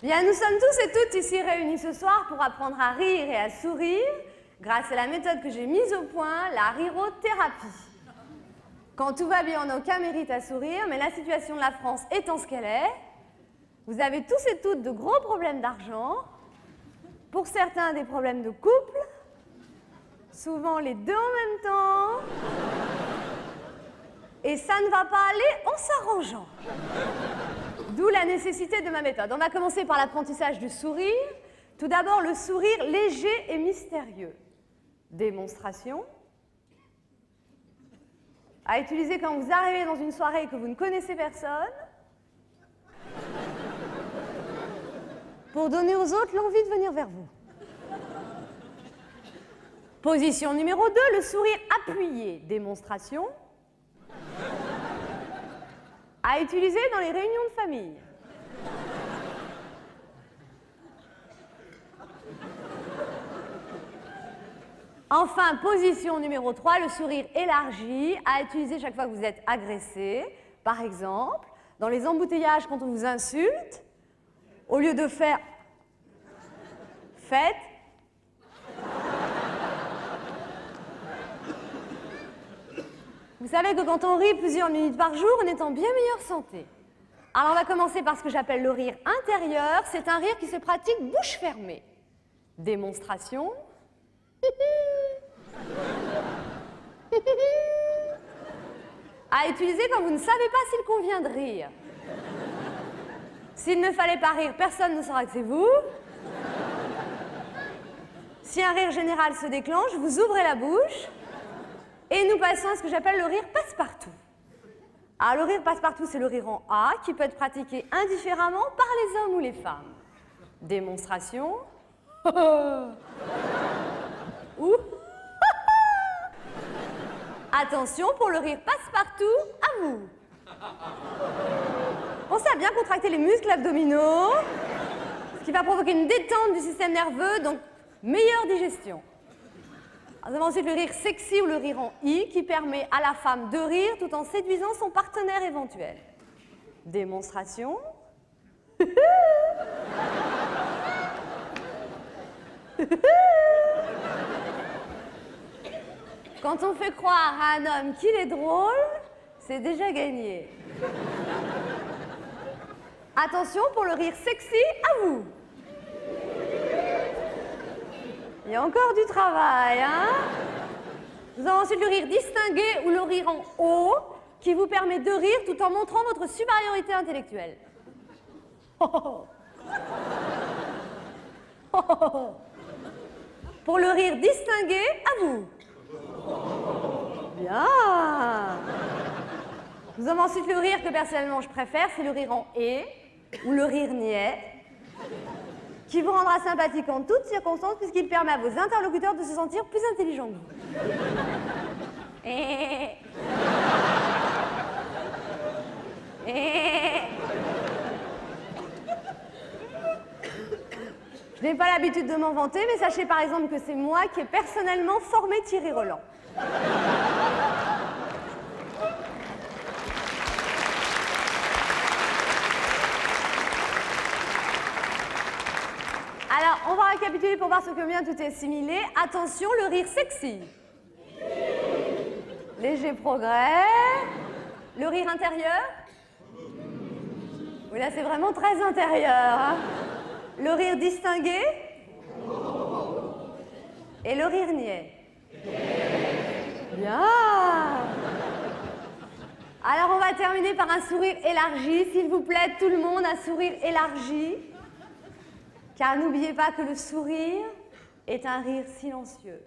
Bien, nous sommes tous et toutes ici réunis ce soir pour apprendre à rire et à sourire grâce à la méthode que j'ai mise au point, la rirothérapie. Quand tout va bien, on n'a aucun mérite à sourire, mais la situation de la France étant ce qu'elle est, vous avez tous et toutes de gros problèmes d'argent, pour certains des problèmes de couple, souvent les deux en même temps, et ça ne va pas aller en s'arrangeant. D'où la nécessité de ma méthode. On va commencer par l'apprentissage du sourire. Tout d'abord, le sourire léger et mystérieux. Démonstration. À utiliser quand vous arrivez dans une soirée et que vous ne connaissez personne. Pour donner aux autres l'envie de venir vers vous. Position numéro 2, le sourire appuyé. Démonstration. À utiliser dans les réunions de famille. Enfin, position numéro 3, le sourire élargi, à utiliser chaque fois que vous êtes agressé. Par exemple, dans les embouteillages quand on vous insulte, au lieu de faire « faites », vous savez que quand on rit plusieurs minutes par jour, on est en bien meilleure santé. Alors on va commencer par ce que j'appelle le rire intérieur. C'est un rire qui se pratique bouche fermée. Démonstration. À utiliser quand vous ne savez pas s'il convient de rire. S'il ne fallait pas rire, personne ne saura que c'est vous. Si un rire général se déclenche, vous ouvrez la bouche. Et nous passons à ce que j'appelle le rire passe-partout. Alors, le rire passe-partout, c'est le rire en A, qui peut être pratiqué indifféremment par les hommes ou les femmes. Démonstration. Ou attention pour le rire passe-partout, à vous. Pensez à bien contracter les muscles abdominaux, ce qui va provoquer une détente du système nerveux, donc meilleure digestion. Nous avons ensuite le rire sexy ou le rire en I qui permet à la femme de rire tout en séduisant son partenaire éventuel. Démonstration. Quand on fait croire à un homme qu'il est drôle, c'est déjà gagné. Attention pour le rire sexy, à vous. Il y a encore du travail, hein? Nous avons ensuite le rire distingué ou le rire en haut qui vous permet de rire tout en montrant votre supériorité intellectuelle. Pour le rire distingué, à vous. Bien. Nous avons ensuite le rire que personnellement je préfère, c'est le rire en et ou le rire niais, qui vous rendra sympathique en toutes circonstances puisqu'il permet à vos interlocuteurs de se sentir plus intelligents que vous. Je n'ai pas l'habitude de m'en vanter, mais sachez par exemple que c'est moi qui ai personnellement formé Thierry Roland. Alors, on va récapituler pour voir ce que bien tout est assimilé. Attention, le rire sexy. Léger progrès. Le rire intérieur. Oui, là, c'est vraiment très intérieur. Hein. Le rire distingué. Et le rire niais. Bien. Alors, on va terminer par un sourire élargi. S'il vous plaît, tout le monde, un sourire élargi. Car n'oubliez pas que le sourire est un rire silencieux.